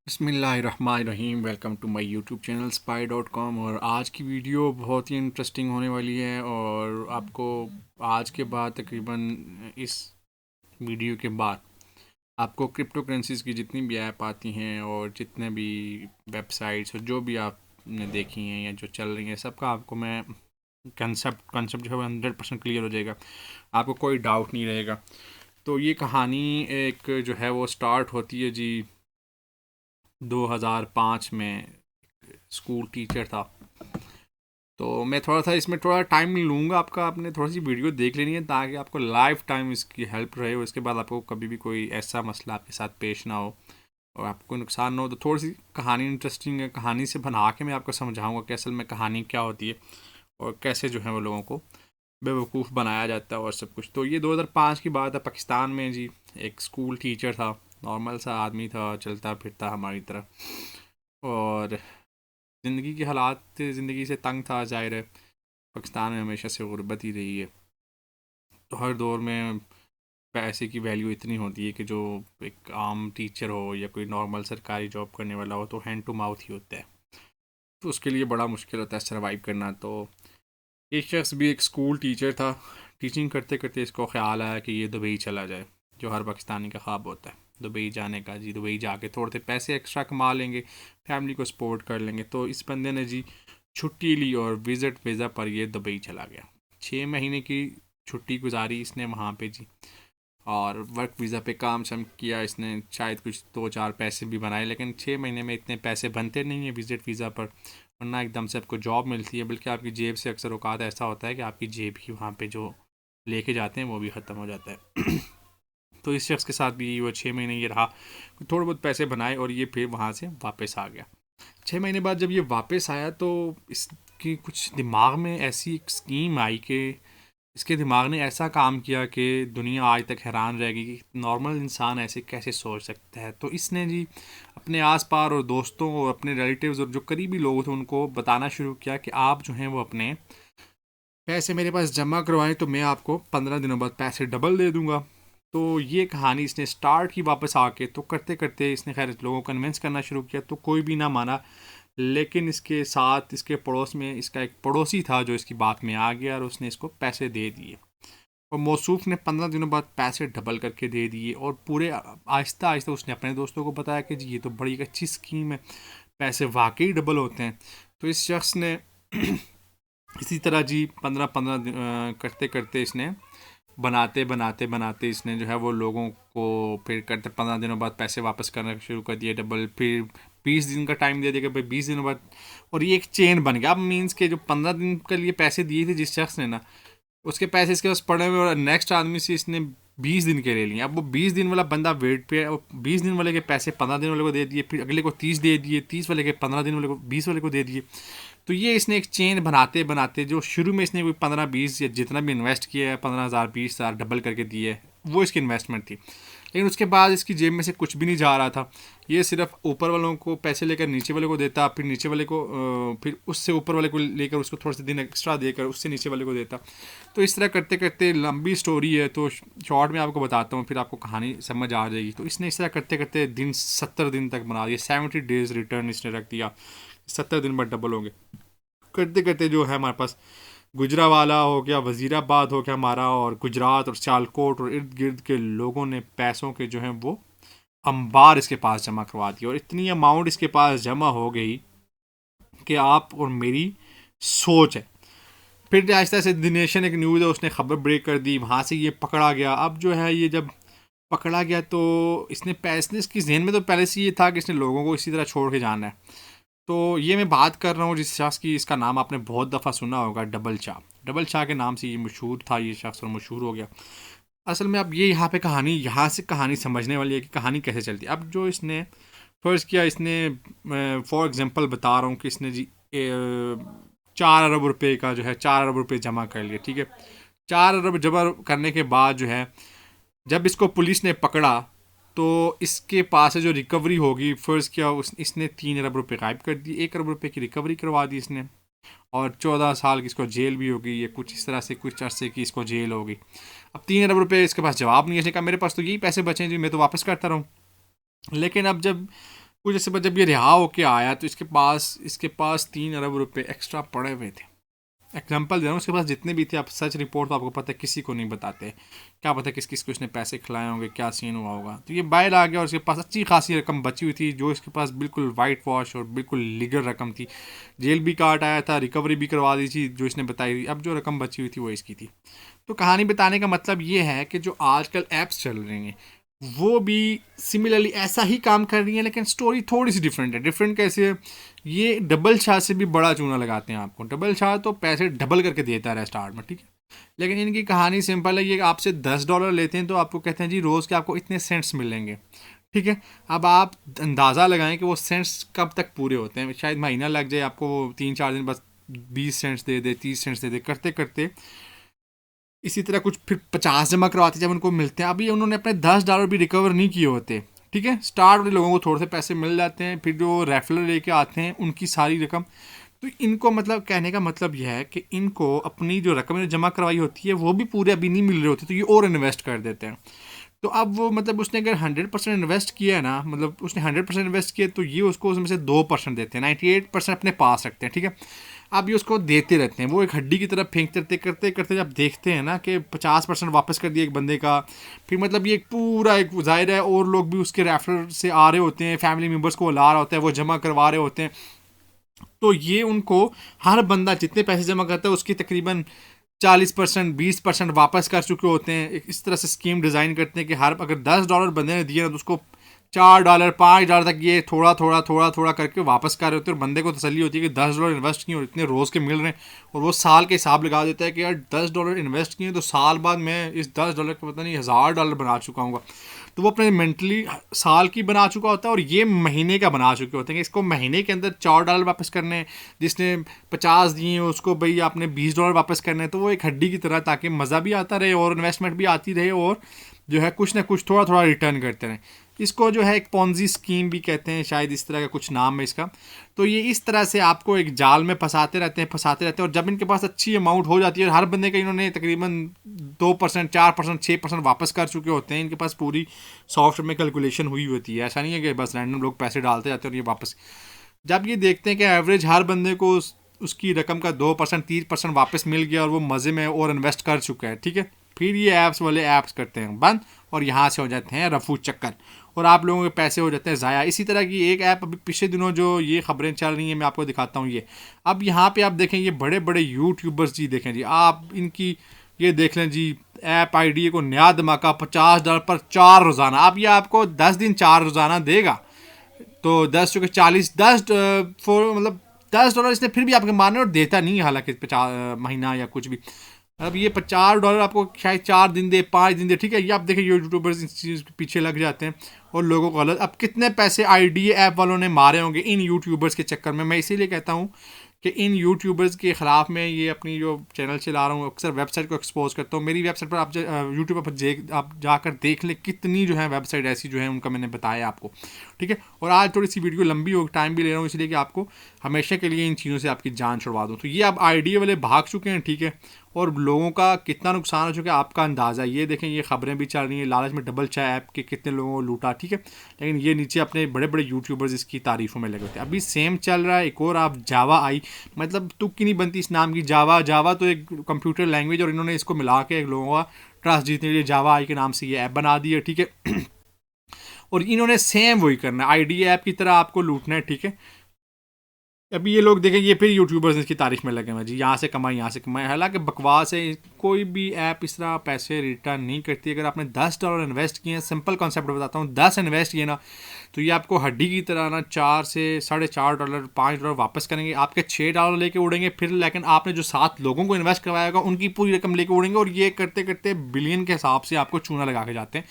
बिस्मिल्लाहिर्रहमानिर्रहीम। Welcome to my YouTube channel spy.com। और आज की वीडियो बहुत ही इंटरेस्टिंग होने वाली है और आपको आज के बाद तकरीबन इस वीडियो के बाद आपको क्रिप्टो करेंसीज़ की जितनी भी ऐप आती हैं और जितने भी वेबसाइट्स और जो भी आपने देखी हैं या जो चल रही हैं सबका आपको मैं कंसेप्ट जो है वो 100% क्लियर हो जाएगा। आपको कोई डाउट नहीं रहेगा। तो ये कहानी एक जो है वो स्टार्ट होती है जी 2005 में। स्कूल टीचर था। तो मैं थोड़ा सा इसमें थोड़ा टाइम लूँगा आपका। आपने थोड़ी सी वीडियो देख लेनी है ताकि आपको लाइफ टाइम इसकी हेल्प रहे और इसके बाद आपको कभी भी कोई ऐसा मसला आपके साथ पेश ना हो और आपको कोई नुकसान ना हो। तो थोड़ी सी कहानी इंटरेस्टिंग है। कहानी से बना के मैं आपको समझाऊंगा कि असल में कहानी क्या होती है और कैसे जो है वो लोगों को बेवकूफ़ बनाया जाता है और सब कुछ। तो ये 2005 की बात है। पाकिस्तान में जी एक स्कूल टीचर था। नॉर्मल सा आदमी था, चलता फिरता हमारी तरह। और ज़िंदगी के हालात ज़िंदगी से तंग था, ज़ाहिर है। पाकिस्तान में हमेशा से गुर्बत ही रही है। तो हर दौर में पैसे की वैल्यू इतनी होती है कि जो एक आम टीचर हो या कोई नॉर्मल सरकारी जॉब करने वाला हो तो हैंड टू माउथ ही होता है। तो उसके लिए बड़ा मुश्किल होता है सर्वाइव करना। तो ये शख्स भी एक स्कूल टीचर था। टीचिंग करते करते इसको ख्याल आया कि ये दुबई चला जाए, जो हर पाकिस्तानी का ख्वाब होता है दुबई जाने का। जी दुबई जाके थोड़े से पैसे एक्स्ट्रा कमा लेंगे, फैमिली को सपोर्ट कर लेंगे। तो इस बंदे ने जी छुट्टी ली और विज़िट वीज़ा पर ये दुबई चला गया। 6 महीने की छुट्टी गुजारी इसने वहाँ पे जी। और वर्क वीज़ा पे काम शम किया इसने। शायद कुछ 2-4 पैसे भी बनाए, लेकिन 6 महीने में इतने पैसे बनते नहीं हैं विज़िट वीज़ा पर। वरना एकदम से आपको जॉब मिलती है, बल्कि आपकी जेब से अक्सर औकात ऐसा होता है कि आपकी जेब ही वहाँ पे जो लेके जाते हैं वो भी ख़त्म हो जाता है। तो इस शख्स के साथ भी वो 6 महीने ये रहा। थोड़े बहुत पैसे बनाए और ये फिर वहाँ से वापस आ गया। 6 महीने बाद जब ये वापस आया तो इसकी कुछ दिमाग में ऐसी एक स्कीम आई कि इसके दिमाग ने ऐसा काम किया कि दुनिया आज तक हैरान रह गई कि नॉर्मल इंसान ऐसे कैसे सोच सकता है। तो इसने जी अपने आस पास और दोस्तों और अपने रिलेटिव्स और जो करीबी लोग थे उनको बताना शुरू किया कि आप जो हैं वो अपने पैसे मेरे पास जमा करवाएं तो मैं आपको 15 दिनों बाद पैसे डबल दे दूंगा। तो ये कहानी इसने स्टार्ट की वापस आके। तो करते करते इसने खैर लोगों को कन्विंस करना शुरू किया तो कोई भी ना माना। लेकिन इसके साथ इसके पड़ोस में इसका एक पड़ोसी था जो इसकी बात में आ गया और उसने इसको पैसे दे दिए। और मौसूफ ने 15 दिनों बाद पैसे डबल करके दे दिए और पूरे आहिस्ता आहिस्ता उसने अपने दोस्तों को बताया कि जी ये तो बड़ी अच्छी स्कीम है, पैसे वाकई डबल होते हैं। तो इस शख्स ने इसी तरह जी 15-15 करते करते इसने बनाते बनाते बनाते इसने जो है वो लोगों को फिर करते 15 दिनों बाद पैसे वापस करना शुरू कर दिए डबल। फिर 20 दिन का टाइम दे दिया कि भाई 20 दिनों बाद। और ये एक चेन बन गया। अब मीन्स के जो 15 दिन के लिए पैसे दिए थे जिस शख्स ने ना, उसके पैसे इसके पास पड़े हुए और नेक्स्ट आदमी से इसने 20 दिन के ले लिए। अब वो 20 दिन वाला बंदा वेट पे है। 20 दिन वाले के पैसे 15 दिन वाले को दे दिए, फिर अगले को 30 दे दिए, 30 वाले के 15 दिन वाले को 20 वाले को दे दिए। तो ये इसने एक चेन बनाते बनाते जो शुरू में इसने कोई 15-20 या जितना भी इन्वेस्ट किया है 15,000 20,000 डबल करके दिए, वो इसकी इन्वेस्टमेंट थी। लेकिन उसके बाद इसकी जेब में से कुछ भी नहीं जा रहा था। ये सिर्फ ऊपर वालों को पैसे लेकर नीचे वाले को देता, फिर नीचे वाले को फिर उससे ऊपर वाले को लेकर उसको थोड़े से दिन एक्स्ट्रा देकर उससे नीचे वाले को देता। तो इस तरह करते करते लंबी स्टोरी है तो शॉर्ट में आपको बताता हूँ, फिर आपको कहानी समझ आ जाएगी। तो इसने इस तरह करते करते दिन 70 दिन तक बना दिया। 70 डेज रिटर्न इसने रख दिया। 70 दिन बाद डबल होंगे। करते करते जो है हमारे पास गुजरावाला हो गया, वज़ीराबाद हो गया हमारा, और गुजरात और सियालकोट और इर्द गिर्द के लोगों ने पैसों के जो हैं वो अंबार इसके पास जमा करवा दिए। और इतनी अमाउंट इसके पास जमा हो गई कि आप और मेरी सोच है। फिर आहिस्ता से दिनेश ने एक न्यूज़ है उसने खबर ब्रेक कर दी, वहाँ से ये पकड़ा गया। अब जो है ये जब पकड़ा गया तो इसने पैसे इसकी जहन में तो पहले से ये था कि इसने लोगों को इसी तरह छोड़ के जाना है। तो ये मैं बात कर रहा हूँ जिस शख्स की, इसका नाम आपने बहुत दफ़ा सुना होगा, डबल शाह। डबल शाह के नाम से ये मशहूर था ये शख्स और मशहूर हो गया। असल में अब ये यहाँ पे कहानी, यहाँ से कहानी समझने वाली है कि कहानी कैसे चलती है। अब जो इसने फ़र्ज़ किया, इसने फॉर एग्ज़ाम्पल बता रहा हूँ कि इसने जी 4 अरब रुपये का जो है 4 अरब रुपये जमा कर लिए। ठीक है। 4 अरब जमा करने के बाद जो है जब इसको पुलिस ने पकड़ा तो इसके पास से जो रिकवरी होगी, फ़र्ज़ किया इसने 3 अरब रुपये गायब कर दिए। 1 अरब रुपये की रिकवरी करवा दी इसने और 14 साल की इसको जेल भी होगी, या कुछ इस तरह से कुछ अरसे की इसको जेल होगी। अब 3 अरब रुपये इसके पास जवाब नहीं है। इसने कहा मेरे पास तो यही पैसे बचे हैं जी, मैं तो वापस करता रहूँ। लेकिन अब जब कुछ जैसे जब ये रिहा होके आया तो इसके पास 3 अरब रुपए एक्स्ट्रा पड़े हुए थे। एग्जाम्पल दे रहा हूँ, उसके पास जितने भी थे, आप सच रिपोर्ट तो आपको पता है किसी को नहीं बताते, क्या पता किस किस को उसने पैसे खिलाए होंगे, क्या सीन हुआ होगा। तो ये बाहर आ गया और उसके पास अच्छी खासी रकम बची हुई थी, जो इसके पास बिल्कुल वाइट वॉश और बिल्कुल लीगल रकम थी। जेल भी काट आया था, रिकवरी भी करवा दी थी जो इसने बताई थी, अब जो रकम बची हुई थी वो इसकी थी। तो कहानी बताने का मतलब ये है कि जो आजकल ऐप्स चल रही हैं वो भी सिमिलरली ऐसा ही काम कर रही है, लेकिन स्टोरी थोड़ी सी डिफरेंट है। डिफरेंट कैसे है? ये डबल शाह से भी बड़ा चूना लगाते हैं आपको। डबल शाह तो पैसे डबल करके देता है स्टार्ट में, ठीक है, लेकिन इनकी कहानी सिंपल है। ये आपसे $10 लेते हैं तो आपको कहते हैं जी रोज़ के आपको इतने सेंट्स मिलेंगे, ठीक है। अब आप अंदाज़ा लगाएं कि वो सेंट्स कब तक पूरे होते हैं। शायद महीना लग जाए आपको, 3-4 दिन बस 20 सेंट्स दे दे, 30 सेंट्स दे दे, करते करते इसी तरह कुछ फिर 50 जमा करवाते जब उनको मिलते हैं। अभी उन्होंने अपने $10 भी रिकवर नहीं किए होते, ठीक है। स्टार्ट वाले लोगों को थोड़े से पैसे मिल जाते हैं, फिर जो रेफलर लेके आते हैं उनकी सारी रकम। तो इनको मतलब कहने का मतलब यह है कि इनको अपनी जो रकम जमा करवाई होती है वो भी पूरे अभी नहीं मिल रही होती, तो ये और इन्वेस्ट कर देते हैं। तो अब वो मतलब उसने अगर 100% इन्वेस्ट किया है ना, मतलब उसने 100% इन्वेस्ट किया, तो ये उसको उसमें से 2% देते हैं, 98% अपने पास रखते हैं, ठीक है। अब ये उसको देते रहते हैं, वो एक हड्डी की तरफ फेंकते रहते, करते करते जब देखते हैं ना कि 50% वापस कर दिया एक बंदे का, फिर मतलब ये एक पूरा एक जाहिर है और लोग भी उसके रेफर से आ रहे होते हैं, फैमिली मेम्बर्स को ला रहा होता है, वो जमा करवा रहे होते हैं। तो ये उनको हर बंदा जितने पैसे जमा करता है उसकी तकरीबन 40%, 20% वापस कर चुके होते हैं। इस तरह से स्कीम डिज़ाइन करते हैं कि हर अगर $10 बंदे ने दिए ना तो उसको $4, $5 तक ये थोड़ा थोड़ा थोड़ा थोड़ा करके वापस कर रहे होते हैं। और बंदे को तसल्ली होती है कि $10 इन्वेस्ट किए और इतने रोज़ के मिल रहे हैं, और वो साल के हिसाब लगा देता है कि यार $10 इन्वेस्ट किए तो साल बाद मैं इस $10 के पता नहीं $1000 बना चुका हूँ। तो वो अपने मेंटली साल की बना चुका होता है, और ये महीने का बना चुके होते हैं कि इसको महीने के अंदर $4 वापस करने हैं। जिसने 50 दिए उसको भाई आपने $20 वापस करने हैं। तो वो एक हड्डी की तरह, ताकि मज़ा भी आता रहे और इन्वेस्टमेंट भी आती रहे, और जो है कुछ ना कुछ थोड़ा थोड़ा रिटर्न करते रहें। इसको जो है एक पोंजी स्कीम भी कहते हैं, शायद इस तरह का कुछ नाम है इसका। तो ये इस तरह से आपको एक जाल में फंसाते रहते हैं, और जब इनके पास अच्छी अमाउंट हो जाती है, और हर बंदे का इन्होंने तकरीबन 2%, 4%, 6% वापस कर चुके होते हैं, इनके पास पूरी सॉफ्टवेयर में कैलकुलेशन हुई होती है। ऐसा नहीं है कि बस रैंडम लोग पैसे डालते जाते हैं और ये वापस। जब ये देखते हैं कि एवरेज हर बंदे को उसकी रकम का 2%, 3% वापस मिल गया और वो मज़े में और इन्वेस्ट कर चुका है, ठीक है, फिर ये ऐप्स वाले ऐप्स करते हैं बंद, और यहाँ से हो जाते हैं रफू चक्कर, और आप लोगों के पैसे हो जाते हैं ज़ाया। इसी तरह की एक ऐप अभी पिछले दिनों जो ये खबरें चल रही हैं, मैं आपको दिखाता हूँ ये। अब यहाँ पे आप देखें, ये बड़े बड़े यूट्यूबर्स जी, देखें जी आप इनकी, ये देख लें जी, ऐप आईडी को नया धमाका $50 पर 4 रोज़ाना। अब ये आपको 10 दिन 4 रोज़ाना देगा, तो 10 चुके 40, 10 मतलब $10 इसने फिर भी आपके मारने, और देता नहीं है हालांकि 50 महीना या कुछ भी। अब ये $50 आपको शायद 4 दिन दे, 5 दिन दे, ठीक है। ये आप देखिए यूट्यूबर्स इस चीज़ के पीछे लग जाते हैं और लोगों को गलत। अब कितने पैसे आईडी ऐप वालों ने मारे होंगे इन यूट्यूबर्स के चक्कर में। मैं इसीलिए कहता हूँ कि इन यूट्यूबर्स के ख़िलाफ़ मैं ये अपनी जो चैनल चला रहा हूँ, अक्सर वेबसाइट को एक्सपोज करता हूँ। मेरी वेबसाइट पर आप यूट्यूब पर आप जाकर देख लें कितनी जो है वेबसाइट ऐसी जो है उनका मैंने बताया आपको, ठीक है। और आज थोड़ी सी वीडियो लंबी हो, टाइम भी ले रहा हूँ, इसलिए कि आपको हमेशा के लिए इन चीज़ों से आपकी जान छुड़वा दूँ। तो ये अब आईडी वाले भाग चुके हैं, ठीक है, और लोगों का कितना नुकसान हो चुका है आपका अंदाज़ा ये देखें। ये खबरें भी चल रही हैं, लालच में डबल चाय ऐप के कितने लोगों को लूटा, ठीक है। लेकिन ये नीचे अपने बड़े बड़े यूट्यूबर्स इसकी तारीफ़ों में लगे होते हैं। अभी सेम चल रहा है एक और, आप जावा आई, मतलब तुक्की नहीं बनती इस नाम की। जावा तो एक कंप्यूटर लैंग्वेज, और इन्होंने इसको मिला के लोगों का ट्रस्ट जीतने के लिए जावा आई के नाम से ये ऐप बना दी है, ठीक है। और इन्होंने सेम वही करना है, आईडी ऐप की तरह आपको लूटना है, ठीक है। अभी ये लोग देखें, ये फिर यूट्यूबर्स इसकी तारीफ में लगे हुए जी, यहाँ से कमाए यहाँ से कमाए। हालांकि बकवास है, कोई भी ऐप इस तरह पैसे रिटर्न नहीं करती। अगर आपने $10 इन्वेस्ट किए हैं, सिंपल कॉन्सेप्ट बताता हूँ, 10 इन्वेस्ट किए ना, तो ये आपको हड्डी की तरह ना $4 से $4.5, $5 वापस करेंगे। आपके $6 लेके उड़ेंगे फिर, लेकिन आपने जो 7 लोगों को इन्वेस्ट करवाया होगा उनकी पूरी रकम लेके उड़ेंगे, और ये करते करते बिलियन के हिसाब से आपको चूना लगा के जाते हैं।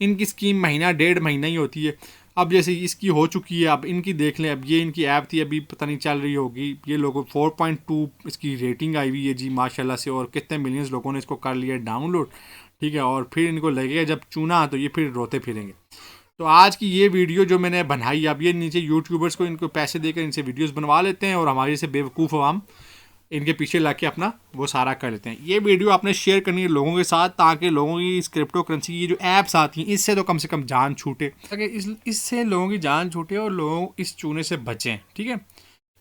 इनकी स्कीम महीना 1.5 महीना ही होती है। अब जैसे इसकी हो चुकी है, अब इनकी देख लें। अब ये इनकी ऐप थी, अभी पता नहीं चल रही होगी, ये लोगों 4.2 इसकी रेटिंग आई हुई है जी माशाल्लाह से, और कितने मिलियंस लोगों ने इसको कर लिया डाउनलोड, ठीक है। और फिर इनको लगेगा जब चूना तो ये फिर रोते फिरेंगे। तो आज की ये वीडियो जो मैंने बनाई, अब ये नीचे यूट्यूबर्स को इनको पैसे देकर इनसे वीडियोस बनवा लेते हैं, और हमारे से बेवकूफ़ आवाम इनके पीछे लग के अपना वो सारा कर लेते हैं। ये वीडियो आपने शेयर करनी है लोगों के साथ, ताकि लोगों की इस क्रिप्टो करेंसी की जो ऐप्स आती हैं इससे तो कम से कम जान छूटे, ताकि इससे लोगों की जान छूटे और लोग इस चूने से बचें। ठीक है,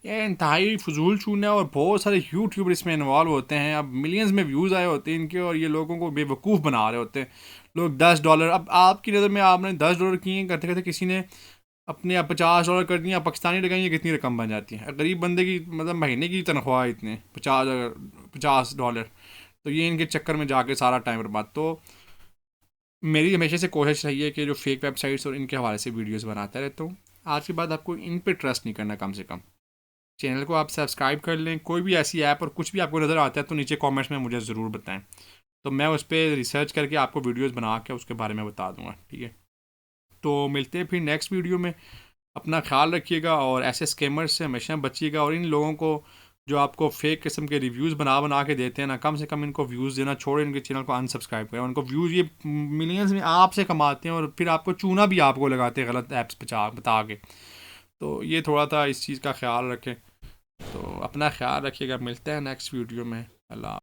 ये इंतहाई फजूल चूना है और बहुत सारे यूट्यूबर इसमें इन्वॉल्व होते हैं। अब मिलियंस में व्यूज़ आए होते हैं इनके, और ये लोगों को बेवकूफ़ बना रहे होते हैं। लोग $10, अब आपकी नज़र में आपने $10 किए, करते करते किसी ने अपने आप $50 कर दिया, पाकिस्तानी लगाइए कितनी रकम बन जाती है। गरीब बंदे की मतलब महीने की तनख्वाह इतने 50 $50, तो ये इनके चक्कर में जाके सारा टाइम बर्बाद। तो मेरी हमेशा से कोशिश रही है कि जो फेक वेबसाइट्स और इनके हवाले से वीडियोस बनाता रहता हूँ। आज के बाद आपको इन पे ट्रस्ट नहीं करना, कम से कम चैनल को आप सब्सक्राइब कर लें। कोई भी ऐसी ऐप और कुछ भी आपको नज़र आता है तो नीचे कमेंट्स में मुझे ज़रूर बताएं, तो मैं उस पर रिसर्च करके आपको वीडियोस बना के उसके बारे में बता दूंगा। ठीक है, तो मिलते हैं फिर नेक्स्ट वीडियो में। अपना ख्याल रखिएगा और ऐसे स्कैमर्स से हमेशा बचिएगा, और इन लोगों को जो आपको फेक किस्म के रिव्यूज़ बना बना के देते हैं ना, कम से कम इनको व्यूज़ देना छोड़े, इनके चैनल को अनसब्सक्राइब करें। उनको व्यूज़ ये मिलियंस में आपसे कमाते हैं और फिर आपको चूना भी आपको लगाते हैं गलत ऐप्स बता के। तो ये थोड़ा सा इस चीज़ का ख्याल रखें। तो अपना ख्याल रखिएगा, मिलते हैं नेक्स्ट वीडियो में। अल्लाह।